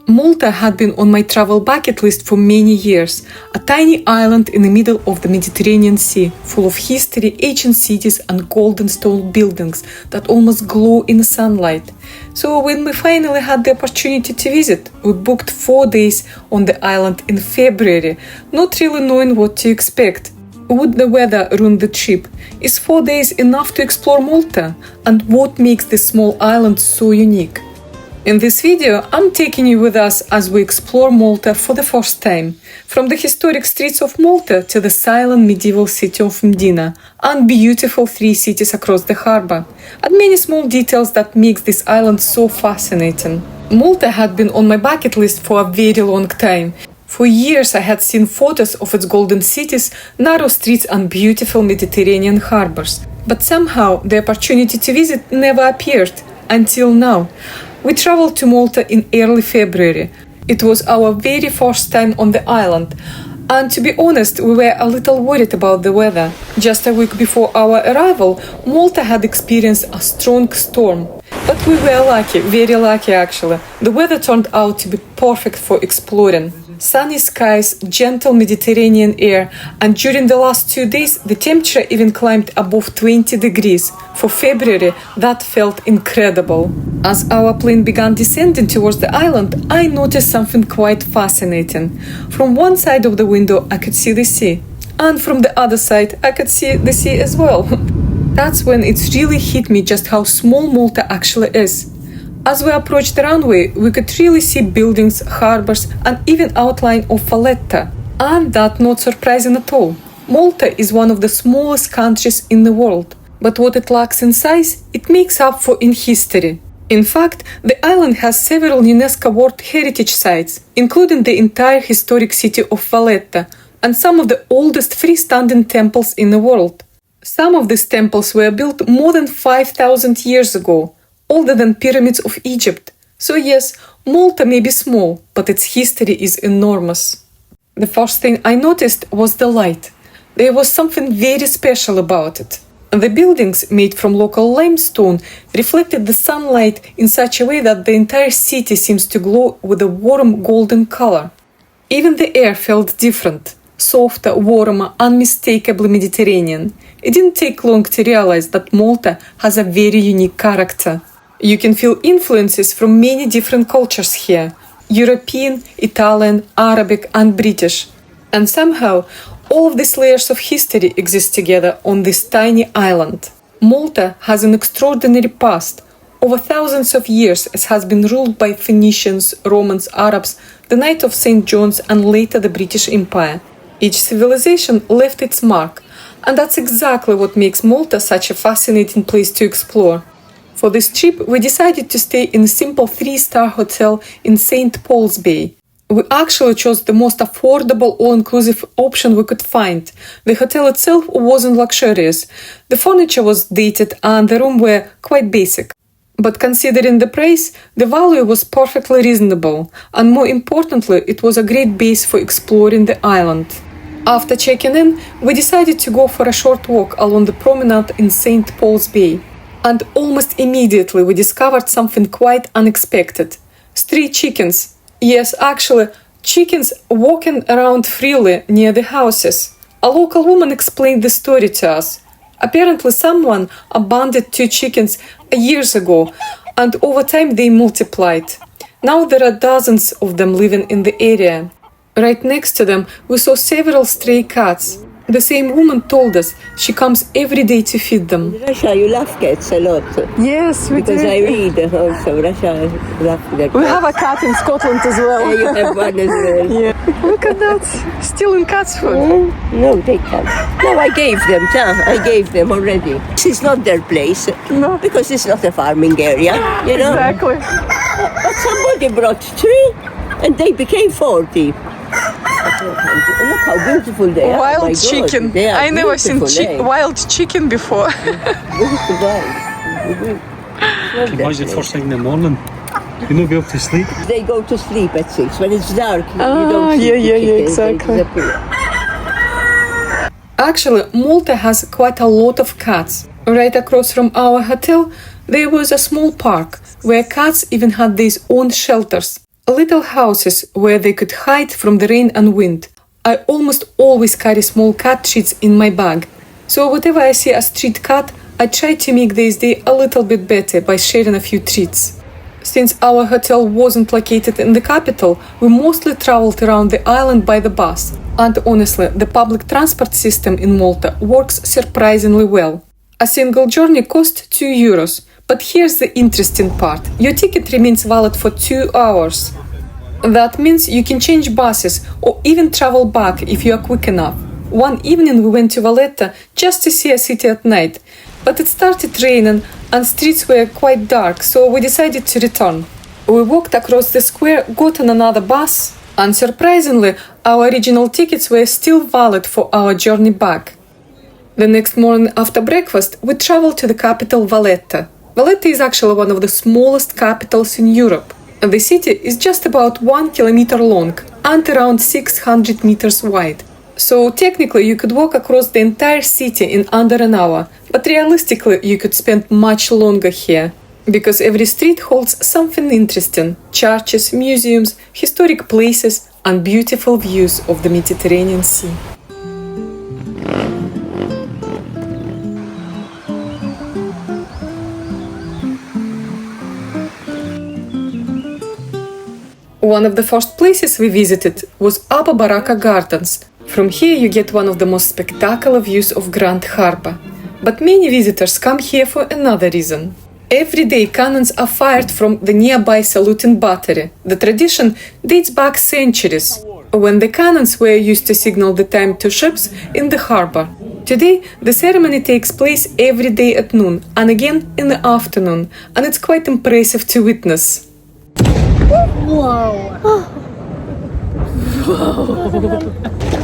Malta had been on my travel bucket list for many years, a tiny island in the middle of the Mediterranean Sea, full of history, ancient cities and golden stone buildings that almost glow in the sunlight. So when we finally had the opportunity to visit, we booked 4 days on the island in February, not really knowing what to expect. Would the weather ruin the trip? Is 4 days enough to explore Malta? And what makes this small island so unique? In this video, I'm taking you with us as we explore Malta for the first time, from the historic streets of Malta to the silent medieval city of Mdina and beautiful 3 cities across the harbour, and many small details that makes this island so fascinating. Malta had been on my bucket list for a very long time. For years I had seen photos of its golden cities, narrow streets and beautiful Mediterranean harbours, but somehow the opportunity to visit never appeared, until now. We traveled to Malta in early February. It was our very first time on the island, and to be honest, we were a little worried about the weather. Just a week before our arrival, Malta had experienced a strong storm. But we were lucky, very lucky actually. The weather turned out to be perfect for exploring. Sunny skies, gentle Mediterranean air, and during the last 2 days, the temperature even climbed above 20 degrees. For February, that felt incredible. As our plane began descending towards the island, I noticed something quite fascinating. From one side of the window, I could see the sea, and from the other side, I could see the sea as well. That's when it really hit me just how small Malta actually is. As we approached the runway, we could really see buildings, harbours, and even outline of Valletta. And that's not surprising at all. Malta is one of the smallest countries in the world. But what it lacks in size, it makes up for in history. In fact, the island has several UNESCO World Heritage Sites, including the entire historic city of Valletta and some of the oldest freestanding temples in the world. Some of these temples were built more than 5,000 years ago, older than pyramids of Egypt. So yes, Malta may be small, but its history is enormous. The first thing I noticed was the light. There was something very special about it. The buildings, made from local limestone, reflected the sunlight in such a way that the entire city seems to glow with a warm golden color. Even the air felt different, softer, warmer, unmistakably Mediterranean. It didn't take long to realize that Malta has a very unique character. You can feel influences from many different cultures here: European, Italian, Arabic and British. And somehow, all of these layers of history exist together on this tiny island. Malta has an extraordinary past. Over thousands of years it has been ruled by Phoenicians, Romans, Arabs, the Knight of St. John's and later the British Empire. Each civilization left its mark, and that's exactly what makes Malta such a fascinating place to explore. For this trip, we decided to stay in a simple 3-star hotel in St. Paul's Bay. We actually chose the most affordable all-inclusive option we could find. The hotel itself wasn't luxurious. The furniture was dated and the rooms were quite basic. But considering the price, the value was perfectly reasonable, and more importantly, it was a great base for exploring the island. After checking in, we decided to go for a short walk along the promenade in St. Paul's Bay. And almost immediately we discovered something quite unexpected. Street chickens. Yes, actually, chickens walking around freely near the houses. A local woman explained the story to us. Apparently someone abandoned 2 chickens years ago, and over time they multiplied. Now there are dozens of them living in the area. Right next to them, we saw several stray cats. The same woman told us she comes every day to feed them. Russia, you love cats a lot. Yes, we because do. I read also Russia love the We have a cat in Scotland as well. Yeah, you have one as well. Yeah. Look at that. Stealing cat's food. No, they can't. No, I gave them. I gave them already. This is not their place. No. Because it's not a farming area, you know. Exactly. But somebody brought 3 and they became 40. Look how beautiful they are. Wild My God, chicken. they are I never seen beautiful, wild chicken before. Beautiful. Why is it first thing in the morning? You not be able to sleep? They go to sleep at 6. When it's dark, you Ah, don't see yeah, the yeah, chickens, they exactly. disappear. Actually, Malta has quite a lot of cats. Right across from our hotel, there was a small park where cats even had their own shelters. Little houses where they could hide from the rain and wind. I almost always carry small cat treats in my bag, so whenever I see a street cat, I try to make this day a little bit better by sharing a few treats. Since our hotel wasn't located in the capital, we mostly traveled around the island by the bus. And honestly, the public transport system in Malta works surprisingly well. A single journey costs €2. But here's the interesting part. Your ticket remains valid for 2 hours. That means you can change buses or even travel back if you are quick enough. One evening we went to Valletta just to see a city at night. But it started raining and streets were quite dark, so we decided to return. We walked across the square, got on another bus, and surprisingly, our original tickets were still valid for our journey back. The next morning after breakfast, we traveled to the capital Valletta. Valletta is actually one of the smallest capitals in Europe. The city is just about 1 kilometer long and around 600 meters wide. So technically you could walk across the entire city in under an hour, but realistically you could spend much longer here. Because every street holds something interesting: churches, museums, historic places and beautiful views of the Mediterranean Sea. One of the first places we visited was Abu Baraka Gardens. From here you get one of the most spectacular views of Grand Harbour. But many visitors come here for another reason. Every day cannons are fired from the nearby saluting battery. The tradition dates back centuries, when the cannons were used to signal the time to ships in the harbour. Today, the ceremony takes place every day at noon and again in the afternoon, and it's quite impressive to witness. Whoa.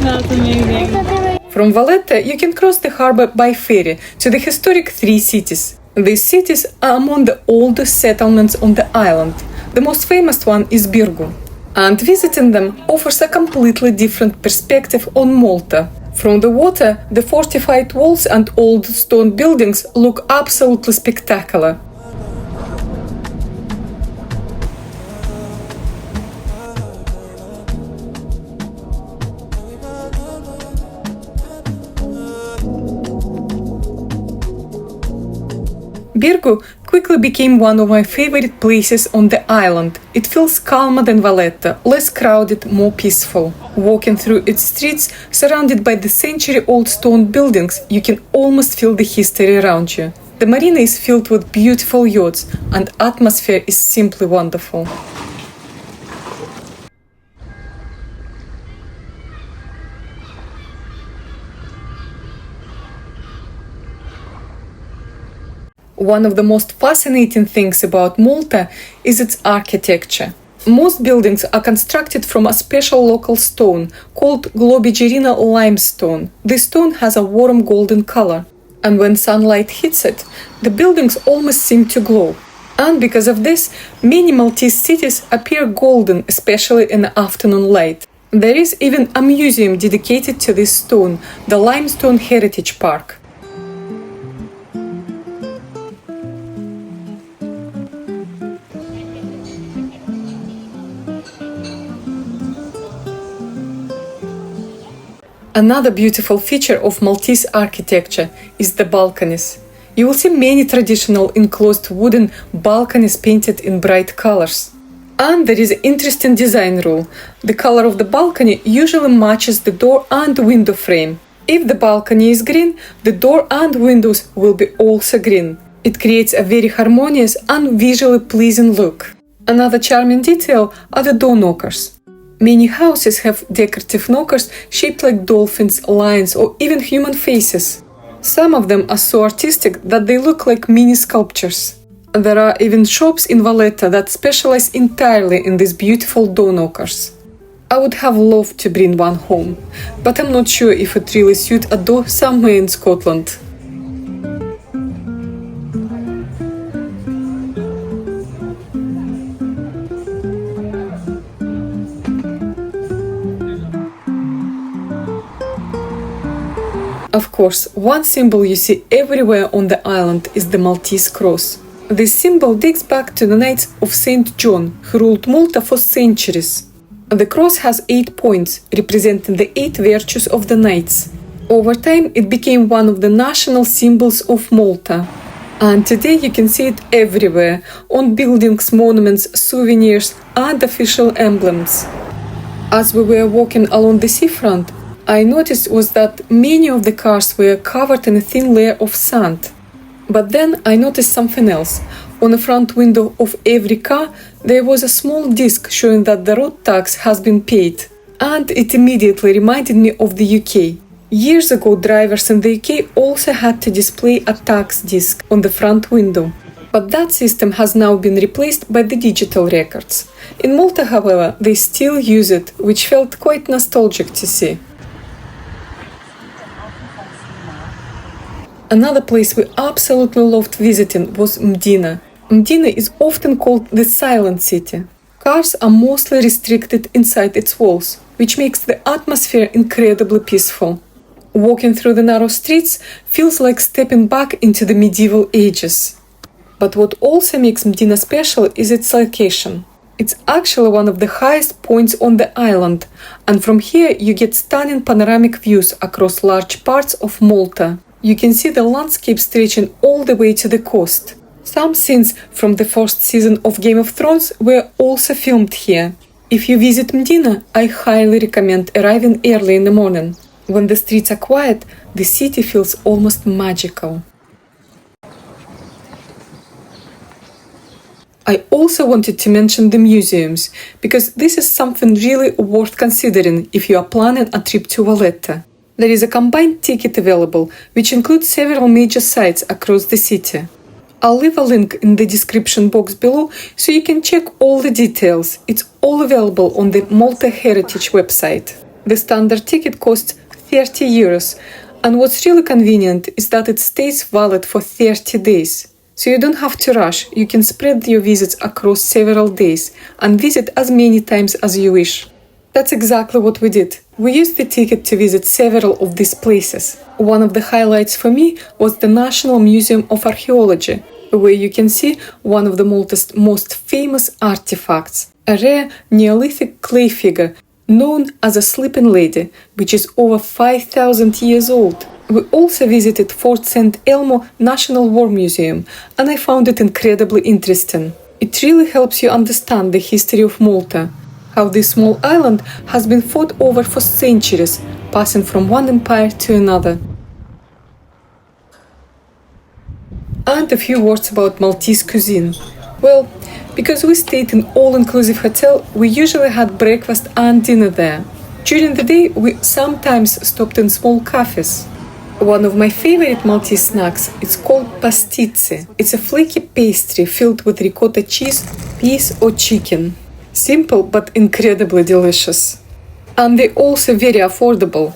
That's amazing. From Valletta, you can cross the harbour by ferry to the historic 3 cities. These cities are among the oldest settlements on the island. The most famous one is Birgu. And visiting them offers a completely different perspective on Malta. From the water, the fortified walls and old stone buildings look absolutely spectacular. Birgu quickly became one of my favorite places on the island. It feels calmer than Valletta, less crowded, more peaceful. Walking through its streets, surrounded by the century-old stone buildings, you can almost feel the history around you. The marina is filled with beautiful yachts, and atmosphere is simply wonderful. One of the most fascinating things about Malta is its architecture. Most buildings are constructed from a special local stone called Globigerina limestone. This stone has a warm golden color, and when sunlight hits it, the buildings almost seem to glow. And because of this, many Maltese cities appear golden, especially in the afternoon light. There is even a museum dedicated to this stone, the Limestone Heritage Park. Another beautiful feature of Maltese architecture is the balconies. You will see many traditional enclosed wooden balconies painted in bright colors. And there is an interesting design rule. The color of the balcony usually matches the door and window frame. If the balcony is green, the door and windows will be also green. It creates a very harmonious and visually pleasing look. Another charming detail are the door knockers. Many houses have decorative knockers shaped like dolphins, lions, or even human faces. Some of them are so artistic that they look like mini sculptures. There are even shops in Valletta that specialize entirely in these beautiful door knockers. I would have loved to bring one home, but I'm not sure if it really suits a door somewhere in Scotland. Of course, one symbol you see everywhere on the island is the Maltese cross. This symbol dates back to the Knights of St. John, who ruled Malta for centuries. The cross has 8 points, representing the 8 virtues of the knights. Over time, it became one of the national symbols of Malta. And today you can see it everywhere, on buildings, monuments, souvenirs, and official emblems. As we were walking along the seafront, I noticed was that many of the cars were covered in a thin layer of sand. But then I noticed something else. On the front window of every car, there was a small disc showing that the road tax has been paid. And it immediately reminded me of the UK. Years ago, drivers in the UK also had to display a tax disc on the front window. But that system has now been replaced by the digital records. In Malta, however, they still use it, which felt quite nostalgic to see. Another place we absolutely loved visiting was Mdina. Mdina is often called the Silent City. Cars are mostly restricted inside its walls, which makes the atmosphere incredibly peaceful. Walking through the narrow streets feels like stepping back into the medieval ages. But what also makes Mdina special is its location. It's actually one of the highest points on the island, and from here you get stunning panoramic views across large parts of Malta. You can see the landscape stretching all the way to the coast. Some scenes from the first season of Game of Thrones were also filmed here. If you visit Mdina, I highly recommend arriving early in the morning. When the streets are quiet, the city feels almost magical. I also wanted to mention the museums, because this is something really worth considering if you are planning a trip to Valletta. There is a combined ticket available, which includes several major sites across the city. I'll leave a link in the description box below so you can check all the details. It's all available on the Malta Heritage website. The standard ticket costs €30, and what's really convenient is that it stays valid for 30 days. So you don't have to rush, you can spread your visits across several days and visit as many times as you wish. That's exactly what we did. We used the ticket to visit several of these places. One of the highlights for me was the National Museum of Archaeology, where you can see one of the Malta's most famous artifacts, a rare Neolithic clay figure known as a sleeping lady, which is over 5,000 years old. We also visited Fort St. Elmo National War Museum, and I found it incredibly interesting. It really helps you understand the history of Malta, how this small island has been fought over for centuries, passing from one empire to another. And a few words about Maltese cuisine. Well, because we stayed in all-inclusive hotel, we usually had breakfast and dinner there. During the day, we sometimes stopped in small cafes. One of my favorite Maltese snacks is called pastizi. It's a flaky pastry filled with ricotta cheese, peas or chicken. Simple but incredibly delicious. And they're also very affordable.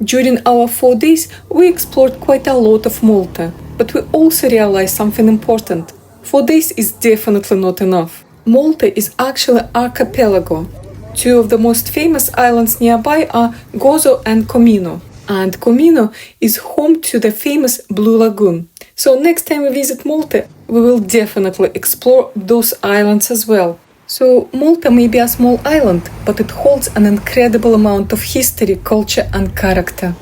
During our 4 days, we explored quite a lot of Malta, but we also realized something important. 4 days is definitely not enough. Malta is actually an archipelago. 2 of the most famous islands nearby are Gozo and Comino. And Comino is home to the famous Blue Lagoon. So next time we visit Malta, we will definitely explore those islands as well. So Malta may be a small island, but it holds an incredible amount of history, culture and character.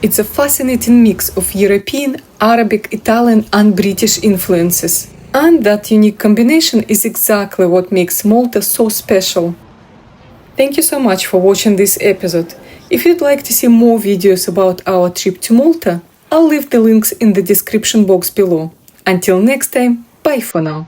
It's a fascinating mix of European, Arabic, Italian and British influences. And that unique combination is exactly what makes Malta so special. Thank you so much for watching this episode. If you'd like to see more videos about our trip to Malta, I'll leave the links in the description box below. Until next time, bye for now.